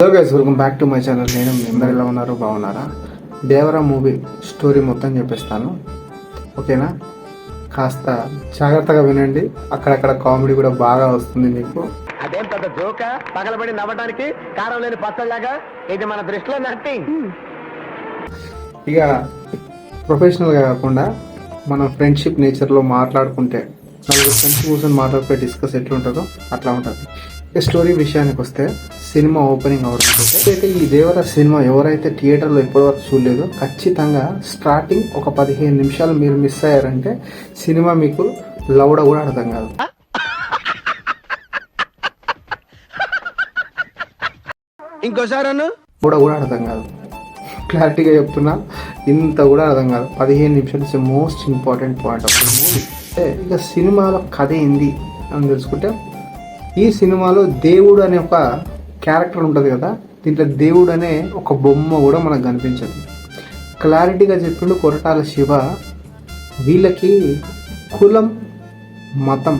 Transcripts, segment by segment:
Hello guys, welcome back to my channel. నేను member. ఎలా ఉన్నారు? బాగున్నారా? దేవరా మూవీ స్టోరీ మొత్తం చెప్పేస్తాను, ఓకేనా? కాస్త జాగ్రత్తగా వినండి, అక్కడక్కడ కామెడీ కూడా బాగా వస్తుంది మీకు. అదేం పెద్ద జోక పగలబడి నవ్వడానికి కారం లేని పచ్చళ్ళలాగా ఇది మన దృష్టిలో నథింగ్. ఇక ప్రొఫెషనల్గా కాకుండా మనం ఫ్రెండ్షిప్ నేచర్లో మాట్లాడుకుంటే, నలుగురు ఫ్రెండ్స్ కూర్చొని మాట్లాడుకుంటే డిస్కస్ ఎట్లుంటుందో అట్లా ఉంటుంది. ఈ స్టోరీ విషయానికి వస్తే, సినిమా ఓపెనింగ్ అవడానికి అయితే ఈ దేవర సినిమా ఎవరైతే థియేటర్లో ఇప్పటివరకు చూడలేదో ఖచ్చితంగా స్టార్టింగ్ ఒక 15 నిమిషాలు మీరు మిస్ అయ్యారంటే సినిమా మీకు లౌడ కూడా అర్థం కాదు. ఇంకోసారి కూడా అర్థం కాదు. క్లారిటీగా చెప్తున్నా, ఇంత కూడా అర్థం కాదు. 15 నిమిషాలు is most important point of the movie. ఇక సినిమాలో కథ ఏంది అని తెలుసుకుంటే, ఈ సినిమాలో దేవుడు అనే ఒక క్యారెక్టర్ ఉంటుంది కదా, దీంట్లో దేవుడు అనే ఒక బొమ్మ కూడా మనకు కనిపించదు. క్లారిటీగా చెప్పిండు కొరటాల శివ, వీళ్ళకి కులం, మతం,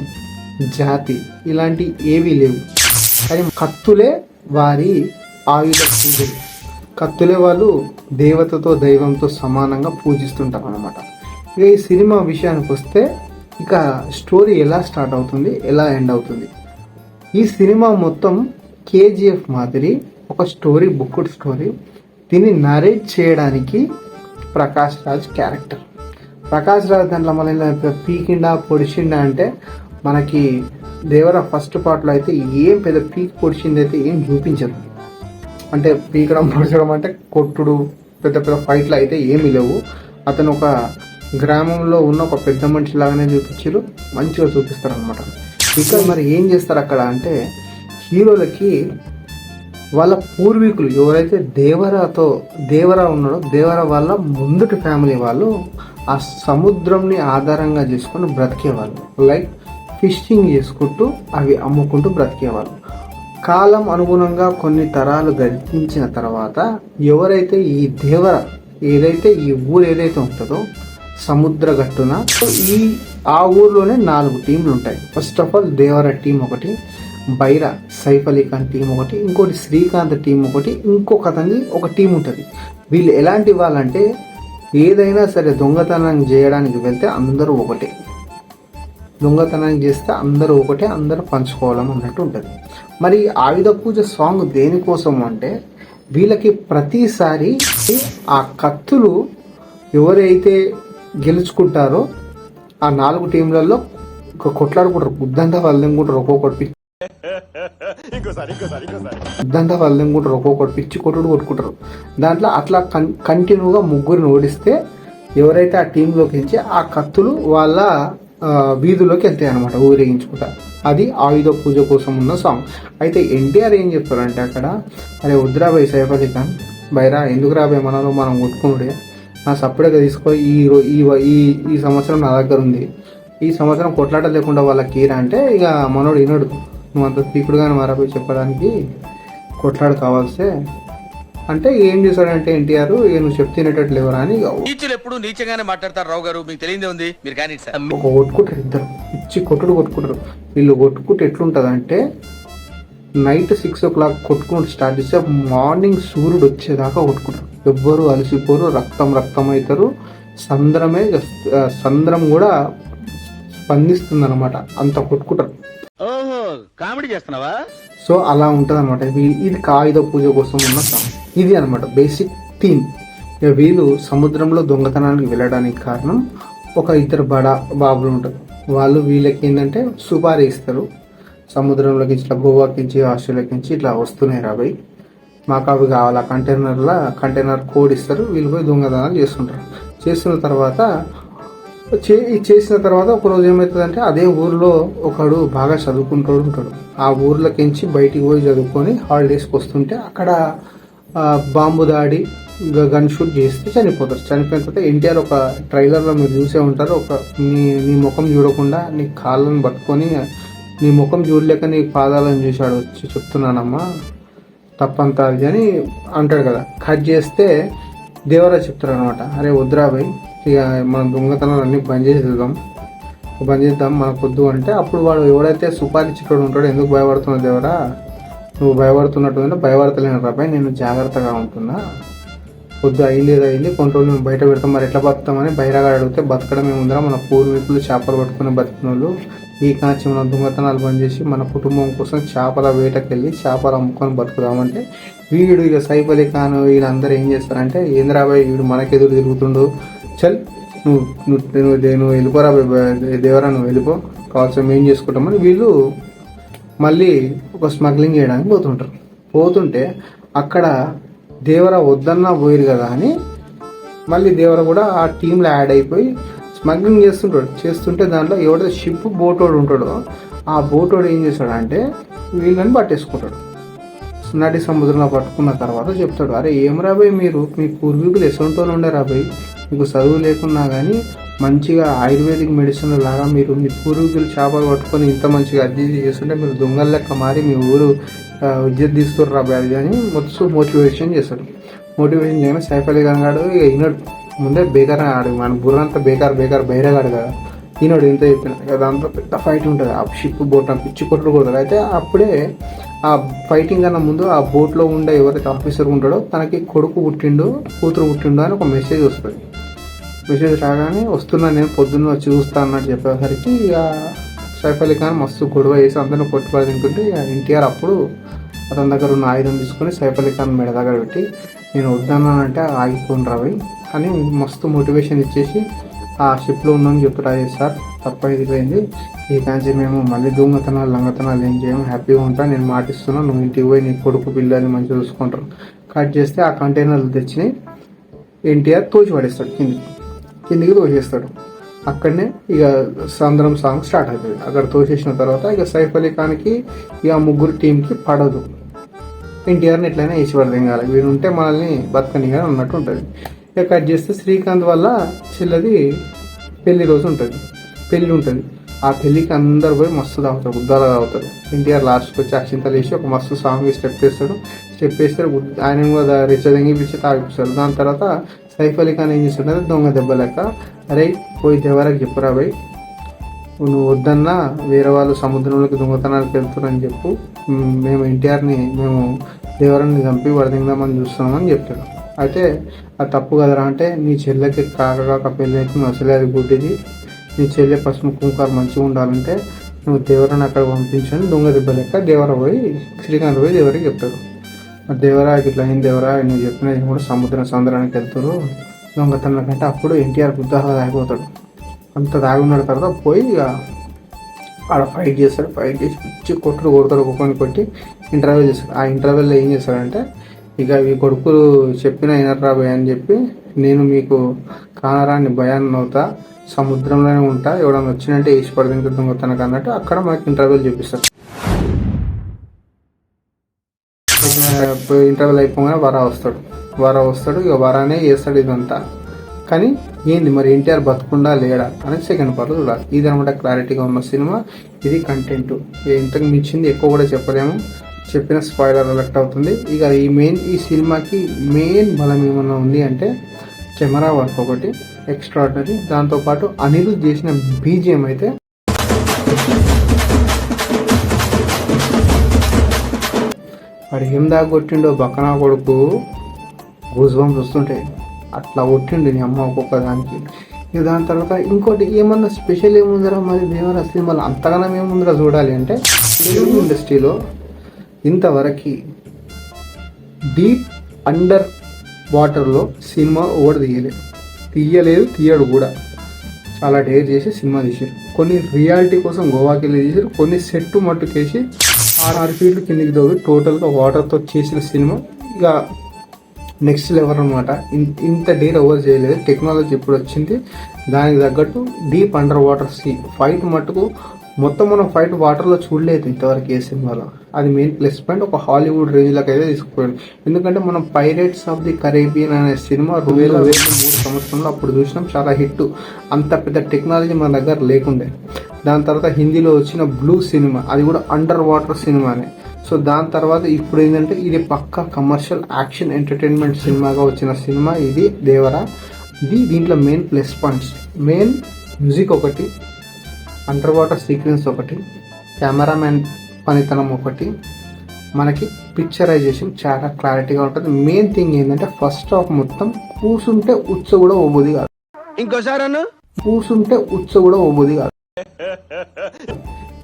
జాతి ఇలాంటి ఏవీ లేవు, కానీ కత్తులే వారి ఆయుధ పూజలు. కత్తులే వాళ్ళు దేవతతో దైవంతో సమానంగా పూజిస్తుంటారు అన్నమాట. ఇక ఈ సినిమా విషయానికి వస్తే, ఇక స్టోరీ ఎలా స్టార్ట్ అవుతుంది, ఎలా ఎండ్ అవుతుంది. ఈ సినిమా మొత్తం కేజీఎఫ్ మాదిరి ఒక స్టోరీ, బుక్డ్ స్టోరీ. దీన్ని నరేట్ చేయడానికి ప్రకాష్ రాజ్ క్యారెక్టర్. ప్రకాష్ రాజ్ దాంట్లో మళ్ళీ పీకిండా పొడిచిండా అంటే, మనకి దేవర ఫస్ట్ పార్ట్లో అయితే ఏం పెద్ద పీక్ పొడిచింది అయితే ఏం చూపించదు. అంటే పీకడం పొడిచడం అంటే కొట్టుడు, పెద్ద పెద్ద ఫైట్లు అయితే ఏమీ లేవు. అతను ఒక గ్రామంలో ఉన్న ఒక పెద్ద మనిషి లాగానే చూపించారు, మంచిగా చూపిస్తారు అనమాట. ఇక మరి ఏం చేస్తారు అక్కడ అంటే, హీరోలకి వాళ్ళ పూర్వీకులు ఎవరైతే దేవరా ఉన్నాడో, దేవరా వాళ్ళ ముందుటి ఫ్యామిలీ వాళ్ళు ఆ సముద్రంని ఆధారంగా చేసుకొని బ్రతికేవాళ్ళు. లైక్ ఫిషింగ్ చేసుకుంటూ అవి అమ్ముకుంటూ బ్రతికేవాళ్ళు. కాలం అనుగుణంగా కొన్ని తరాలు గడిపించిన తర్వాత ఎవరైతే ఈ దేవర ఏదైతే ఈ ఊరు ఏదైతే ఉంటుందో సముద్ర గట్టున, ఆ ఊర్లోనే 4 టీంలు ఉంటాయి. First of all Devara team ఒకటి, బైరా సైఫ్ అలీ ఖాన్ టీం ఒకటి, ఇంకోటి శ్రీకాంత్ టీం ఒకటి, ఇంకొక అతని ఒక టీం ఉంటుంది. వీళ్ళు ఎలాంటి వాళ్ళంటే, ఏదైనా సరే దొంగతనం చేయడానికి వెళ్తే అందరూ ఒకటే, దొంగతనం చేస్తే అందరూ ఒకటే, అందరూ పంచుకోవడం అన్నట్టు ఉంటుంది. మరి ఆయుధ పూజ సాంగ్ దేనికోసం అంటే, వీళ్ళకి ప్రతిసారి ఆ కత్తులు ఎవరైతే గెలుచుకుంటారో ఆ 4 టీంలలో కొట్లాడుకుంటారు, గుద్దంతా వల్లింగుంటారు, ఒక్కొక్కటి పిచ్చి కొట్టుకుంటారు. దాంట్లో అట్లా కంటిన్యూగా ముగ్గురిని ఓడిస్తే ఎవరైతే ఆ టీంలోకి ఎంచి ఆ కత్తులు వాళ్ళ వీధుల్లోకి వెళ్తాయి అనమాట, ఊరేగించుకుంటా. అది ఆయుధ పూజ కోసం ఉన్న సాంగ్. అయితే ఎన్టీఆర్ ఏం చెప్పారంటే అక్కడ, అరే వద్దురాబాయ్ సైఫ్ అలీ ఖాన్, బైరా ఎందుకు రాబాయ్ మనలో మనం కొట్టుకున్నాడే, నా సపరేట్గా తీసుకో, ఈ సంవత్సరం నా దగ్గర ఉంది, ఈ సంవత్సరం కొట్లాట లేకుండా వాళ్ళకి ఈరా అంటే, ఇక మనోడు వినడు, నువ్వు అంత పీకుడుగానే మారాపోయి చెప్పడానికి కొట్లాడు కావాల్సే అంటే ఏం చేశాడంటే ఎన్టీఆర్, నువ్వు చెప్తేనేటట్టు లేవరా అని ఎప్పుడు నీచంగానే మాట్లాడతారు రావు గారు, మీకు తెలియదే ఉంది, మీరు కానీ ఒక కొట్టుకుంటారు, ఇద్దరు ఇచ్చి కొట్టుకుంటారు. వీళ్ళు కొట్టుకుంటే ఎట్లుంటుంది అంటే, నైట్ 6 o'clock కొట్టుకుంటూ స్టార్ట్ చేస్తే మార్నింగ్ సూర్యుడు వచ్చేదాకా కొట్టుకుంటారు. ఎవ్వరు అలసిపోరు, రక్తం అవుతారు. సంద్రం కూడా స్పందిస్తుంది అనమాట, అంత కొట్టుకుంటారు. ఓహో, కామెడీ చేస్తున్నావా? సో అలా ఉంటుంది అనమాట. ఇది ఆయుధ పూజ కోసం ఉన్న సాంగ్. ఇది అనమాట బేసిక్ థీమ్. ఇక వీళ్ళు సముద్రంలో దొంగతనానికి వెళ్ళడానికి కారణం, ఒక 2 బడా బాబులు ఉంటారు. వాళ్ళు వీళ్ళకి ఏంటంటే సుపారీ ఇస్తారు, సముద్రంలోకి ఇట్లా గోవాకించి ఆస్ట్రేలియాకి నుంచి ఇట్లా వస్తున్నాయి రాబోయ్, మాకు అవి కావాలి. కంటైనర్ కోడ్ ఇస్తారు, వీళ్ళు పోయి దొంగతనాలు చేస్తున్న తర్వాత ఒక రోజు ఏమవుతుందంటే, అదే ఊర్లో ఒకడు బాగా చదువుకుంటాడు ఉంటాడు. ఆ ఊర్లోకించి బయటికి పోయి చదువుకొని హాలిడేస్కి వస్తుంటే అక్కడ బాంబు దాడి, గన్ షూట్ చేస్తే చనిపోతారు. చనిపోయిన తర్వాత ఎన్టీఆర్ ఒక ట్రైలర్లో మీరు చూసే ఉంటారు, నీ ముఖం చూడకుండా నీ కాళ్ళను పట్టుకొని, నీ ముఖం చూడలేక నీ పాదాలను చూశాడు, వచ్చి చెప్తున్నానమ్మా తప్పంతా అది అని అంటాడు కదా. కట్ చేస్తే దేవరా చెప్తారు అనమాట, అరే వద్దురాబాయ్, ఇక మనం దొంగతనాలు అన్నీ బంద్ చేద్దాం మనకు వద్దు అంటే, అప్పుడు వాడు ఎవడైతే సుపారీ చిక్కడు ఉంటాడో, ఎందుకు భయపడుతున్నాడు దేవరా, నువ్వు భయపడుతున్నట్టు భయపడతలేను రాబాయ్, నేను జాగ్రత్తగా ఉంటున్నా, పొద్దు అయింది కొన్ని రోజులు మేము బయట పెడతాం, మరి ఎట్లా బతుకుతామని బైరాగా అడిగితే బతకడం ఏముందిరా, మన పూర్వీకులు చేపలు పట్టుకుని బతికిన వాళ్ళు ఈ కాంచి మన దొంగతనాలు బంద్ చేసి మన కుటుంబం కోసం చేపల వేటకెళ్ళి చేపలు అమ్ముకొని బతుకుదామంటే వీడు ఇక సైఫ్ అలీ ఖాన్ వీళ్ళందరూ ఏం చేస్తారంటే, ఏంద్రాబాయ్ వీడు మనకెదురు తిరుగుతుండు, చల్ నువ్వు వెళ్ళిపోరా దేవరా, నువ్వు వెళ్ళిపో, కావాల్సిన ఏం చేసుకుంటామని వీళ్ళు మళ్ళీ ఒక స్మగ్లింగ్ చేయడానికి పోతుంటే అక్కడ దేవర వద్దన్నా పోయిరు కదా అని మళ్ళీ దేవర కూడా ఆ టీంలో యాడ్ అయిపోయి స్మగ్లింగ్ చేస్తుంటే దాంట్లో ఎవడో షిప్ బోటోడు ఉంటాడో ఆ బోటోడు ఏం చేస్తాడంటే వీళ్ళని పట్టేసుకుంటాడు. నడి సముద్రంలో పట్టుకున్న తర్వాత చెప్తాడు, అరే ఏం రాబాయ్ మీరు మీ పూర్వీకులు ఎసంటోనే ఉండే రాబాయ్, మీకు చదువు లేకున్నా కానీ మంచిగా ఆయుర్వేదిక్ మెడిసిన్ లాగా మీరు మీ పూర్వీకులు చేపలు పట్టుకొని ఇంత మంచిగా అధ్యయనం చేస్తుంటే మీరు దొంగల లెక్క మారి మీ ఊరు విద్యుత్ తీస్తారు రాబాయ్ అది అని మొత్తం మోటివేషన్ చేస్తాడు. మోటివేషన్ చేయగానే సైఫ్ అలీ ఖాన్ గాడు ఈనాడు ముందే బేకార్ ఆడు, మన బుర్రంతా బేకార్ బైరగాడు కదా, ఈనాడు ఇంత చెప్పిన దాంతో పెద్ద ఫైట్ ఉంటుంది, ఆ షిప్ బోట్ పిచ్చి కొట్టుడు కొడతాడు. అయితే అప్పుడే ఆ ఫైటింగ్ కన్నా ముందు ఆ బోట్లో ఉండే ఎవరైతే ఆఫీసర్ ఉంటాడో తనకి కొడుకు పుట్టిండు కూతురు పుట్టిండు అని ఒక మెసేజ్ వస్తుంది. మెసేజ్ రాగానే వస్తున్నా నేను పొద్దున్న వచ్చి చూస్తా అన్నట్టు చెప్పేసరికి ఇక సైఫ్ అలీ ఖాన్ మస్తు గొడవ వేసి అందరిని కొట్టుబడి తింటుంటే ఎన్టీఆర్ అప్పుడు అతని దగ్గర ఉన్న ఆయుధం తీసుకొని సైఫ్ అలీ ఖాన్ మెడ దగ్గర పెట్టి నేను వద్దన్నానంటే ఆగిపోను రావి అని మస్తు మోటివేషన్ ఇచ్చేసి ఆ షిప్లో ఉన్నామని చెప్తారు, సార్ తప్ప ఇదిపోయింది, ఈ కాంచి మేము మళ్ళీ దొంగతనాలు లంగతనాలు ఏం చేయము, హ్యాపీగా ఉంటా, నేను మాటిస్తున్నా, నువ్వు ఇంటికి పోయి నీ కొడుకు పిల్లల్ని మంచిగా చూసుకుంటారు. కట్ చేస్తే ఆ కంటైనర్లు తెచ్చి ఎన్టీఆర్ తోచి పడేస్తాడు, కిందికి తోసేస్తాడు. అక్కడనే ఇక సంద్రం సాంగ్ స్టార్ట్ అవుతుంది. అక్కడ తోసేసిన తర్వాత ఇక సైఫ్ అలీ ఖాన్కి ఇక ముగ్గురు టీంకి పడదు, ఎన్టీఆర్ని ఎట్లయినా వేసి పడదేం కాదు, వీడు ఉంటే మనల్ని బతకనిగా ఉన్నట్టు ఉంటుంది. ఇక కట్ చేస్తే శ్రీకాంత్ వల్ల చెల్లది పెళ్లి రోజు ఉంటుంది. ఆ పెళ్లికి అందరు పోయి మస్తు తాగుతారు, గుద్దాల తాగుతారు. ఎన్టీఆర్ లాస్ట్కి వచ్చి అక్షింతలు వేసి ఒక మస్తు సాంగ్ స్టెప్ వేస్తాడు. ఆయన కూడా రిచదంగి పిచ్చి తాగిపిస్తాడు. దాని తర్వాత సైఫ్ అలీ ఖాన్ ఏం చేస్తాడంటే దొంగ దెబ్బ లెక్క, అరే పోయి దేవరాకి చెప్పురా భయ్, నువ్వు వద్దన్నా వేరే వాళ్ళు సముద్రంలోకి దొంగతనానికి వెళ్తున్నారని చెప్పు, మేము ఎన్టీఆర్ని మేము దేవరాన్ని చంపి వడదిందామని చూస్తున్నామని చెప్తాడు. అయితే అది తప్పు కదరా అంటే, నీ చెల్లెకి కాక పెళ్ళి అయితే అసలే అది గుడ్డిది, నీ చెల్లె పసుపు కుంకారు మంచిగా ఉండాలంటే నువ్వు దేవరాన్ని అక్కడ పంపించని దొంగ దెబ్బ లెక్క దేవర పోయి శ్రీకాంత్ పోయి దేవరికి చెప్తాడు. దేవరా ఇట్లా అయింది దేవరా, నువ్వు చెప్పినది కూడా సముద్రానికి వెళ్తారు దొంగతనం కంటే. అప్పుడు ఎన్టీఆర్ బుద్ధాగా తాగిపోతాడు. అంత తాగున్న తర్వాత పోయి ఇక ఆడ ఫైట్ చేసి పిచ్చి కొడతాడు, ఒక్కొక్కరిని కొట్టి ఇంటర్వ్యూ చేస్తాడు. ఆ ఇంటర్వ్యూలో ఏం చేస్తాడంటే, ఇక ఈ కొడుకులు చెప్పిన అయినరా భయ అని చెప్పి, నేను మీకు కానరాన్ని భయాన్ని అవుతా, సముద్రంలోనే ఉంటా, ఎవడన్నా వచ్చినంటే వేసి పడుతుంది దొంగతనకు అన్నట్టు అక్కడ మనకి ఇంటర్వ్యూలు చూపిస్తారు. ఇంటర్వ్యూలు అయిపోగానే వరా వస్తాడు. ఇక వరానే చేస్తాడు ఇదంతా. కానీ ఏంది మరి ఎన్టీఆర్ బతుకుండా లేడా అనేది సెకండ్ పార్ట్లో చూడాలి. ఇది అనమాట క్లారిటీగా ఉన్న సినిమా, ఇది కంటెంట్. ఇంతకు మించింది ఎక్కువ కూడా చెప్పలేము, చెప్పిన స్పాయిలర్ అలర్ట్ అవుతుంది. ఇక ఈ సినిమాకి మెయిన్ బలం ఏమన్నా ఉంది అంటే కెమెరా వర్క్ ఒకటి ఎక్స్ట్రాడినరీ. దాంతోపాటు అనిరుద్ చేసిన బీజిఎం అయితే వాడు ఏం దాకా కొట్టిండో బక్కనా కొడుకు, గూజ్బంప్స్ వస్తుంటాయి, అట్లా కొట్టిండు నీ అమ్మ ఒక్కొక్క దానికి. ఇక దాని తర్వాత ఇంకోటి ఏమన్నా స్పెషల్ ఏముందిరా మరి దేవరా సినిమాలో అంతగానం ఏముందిరా చూడాలి అంటే, తెలుగు ఇండస్ట్రీలో ఇంతవరకు డీప్ అండర్ వాటర్లో సినిమా ఓడి తీయడు కూడా. చాలా డేర్ చేసి సినిమా తీసారు. కొన్ని రియాలిటీ కోసం గోవాకి వెళ్ళి తీసారు, కొన్ని సెట్ మట్టుకేసి 6 ఫీట్లు కిందికి తోగి టోటల్గా వాటర్తో చేసిన సినిమా ఇక నెక్స్ట్ లెవెల్ అనమాట. ఇంత డేర్ ఎవరు చేయలేదు. టెక్నాలజీ ఇప్పుడు వచ్చింది, దానికి తగ్గట్టు deep under water see fight మట్టుకు మొత్తం మనం ఫైట్ వాటర్లో చూడలేదు ఇంతవరకు ఏ సినిమాలో. అది మెయిన్ ప్లస్ పాయింట్. ఒక హాలీవుడ్ రేంజ్లోకి అయితే తీసుకుపోయాడు. ఎందుకంటే మనం పైరేట్స్ ఆఫ్ ది కరేబియన్ అనే సినిమా 2003 సంవత్సరంలో అప్పుడు చూసినాం, చాలా హిట్. అంత పెద్ద టెక్నాలజీ మన దగ్గర లేకుండే. దాని తర్వాత హిందీలో వచ్చిన బ్లూ సినిమా, అది కూడా అండర్ వాటర్ సినిమానే. సో దాని తర్వాత ఇప్పుడు ఏంటంటే ఇది పక్కా కమర్షియల్ యాక్షన్ ఎంటర్టైన్మెంట్ సినిమాగా వచ్చిన సినిమా ఇది దేవరా. దీంట్లో main plus points, main music ఒకటి, అండర్ వాటర్ సీక్వెన్స్ ఒకటి, కెమెరామ్యాన్ పనితనం ఒకటి, మనకి పిక్చరైజేషన్ చాలా క్లారిటీగా ఉంటుంది. మెయిన్ థింగ్ ఏంటంటే ఫస్ట్ హాఫ్ మొత్తం కూసుంటే ఉచ్చ కూడా ఓబుది కాదు, ఇంకోసారి అన్న కూసుంటే ఉచ్చ కూడా ఓబుది కాదు.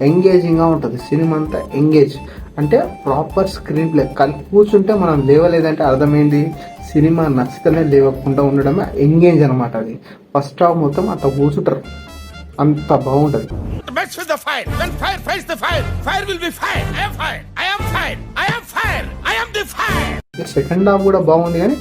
ఎంగేజింగ్ గా ఉంటుంది సినిమా అంతా. ఎంగేజ్ అంటే ప్రాపర్ స్క్రీన్ ప్లే. కూర్చుంటే మనం లేవలేదంటే అర్థమైంది సినిమా నచ్చితేనే లేవకుండా ఉండడమే ఎంగేజ్ అనమాట. అది ఫస్ట్ హాఫ్ మొత్తం అట్లా కూర్చుంటారు, అంత బాగుంటది. Mess with the fire. When fire fights the fire, fire will be fire. I am fire. I am fire. I am fire. I am the fire. Second half కూడా బాగుంది, కానీ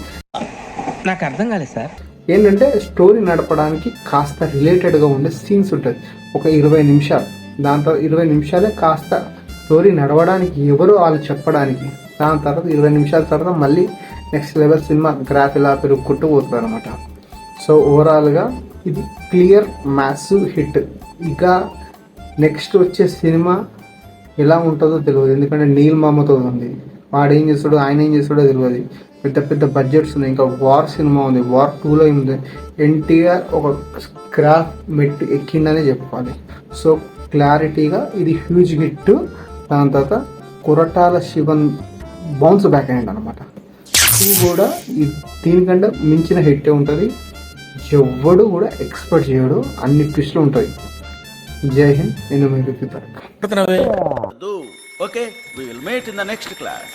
నాకు అర్థం కాలేదు సార్. ఏంటంటే స్టోరీ నడపడానికి కాస్త రిలేటెడ్గా ఉండే సీన్స్ ఉంటుంది. ఒక 20 నిమిషాలు, దాంతో 20 నిమిషాలే కాస్త స్టోరీ నడవడానికి, ఎవరు వాళ్ళు చెప్పడానికి. దాని తర్వాత 20 నిమిషాల తర్వాత మళ్ళీ నెక్స్ట్ లెవెల్ సినిమా గ్రాఫ్ ఇలా పెరుగుకుంటూ పోతుంది అనమాట. సో ఓవరాల్గా ఇది క్లియర్ మ్యాసివ్ హిట్. ఇక నెక్స్ట్ వచ్చే సినిమా ఎలా ఉంటుందో తెలియదు, ఎందుకంటే నీల్ మామతో ఉంది. వాడు ఏం చేస్తాడో ఆయన ఏం చేస్తాడో తెలియదు. పెద్ద పెద్ద బడ్జెట్స్ ఉన్నాయి. ఇంకా వార్ సినిమా ఉంది, వార్ 2లో ఉంది. ఎన్టీఆర్ ఒక క్రాఫ్ మెట్టు ఎక్కిందనే చెప్పుకోవాలి. సో క్లారిటీగా ఇది హ్యూజ్ హిట్. దాని తర్వాత కొరటాల శివన్ బౌన్స్ బ్యాక్ అయ్యింది అనమాట. 2 కూడా దీనికంటే మించిన హిట్టే ఉంటుంది. ఎవ్వడు కూడా ఎక్స్పెక్ట్ చేయడు, అన్ని ట్విస్టులు ఉంటాయి. జై హింద్. నేను మీ Tarak. Okay, we will meet in the next class.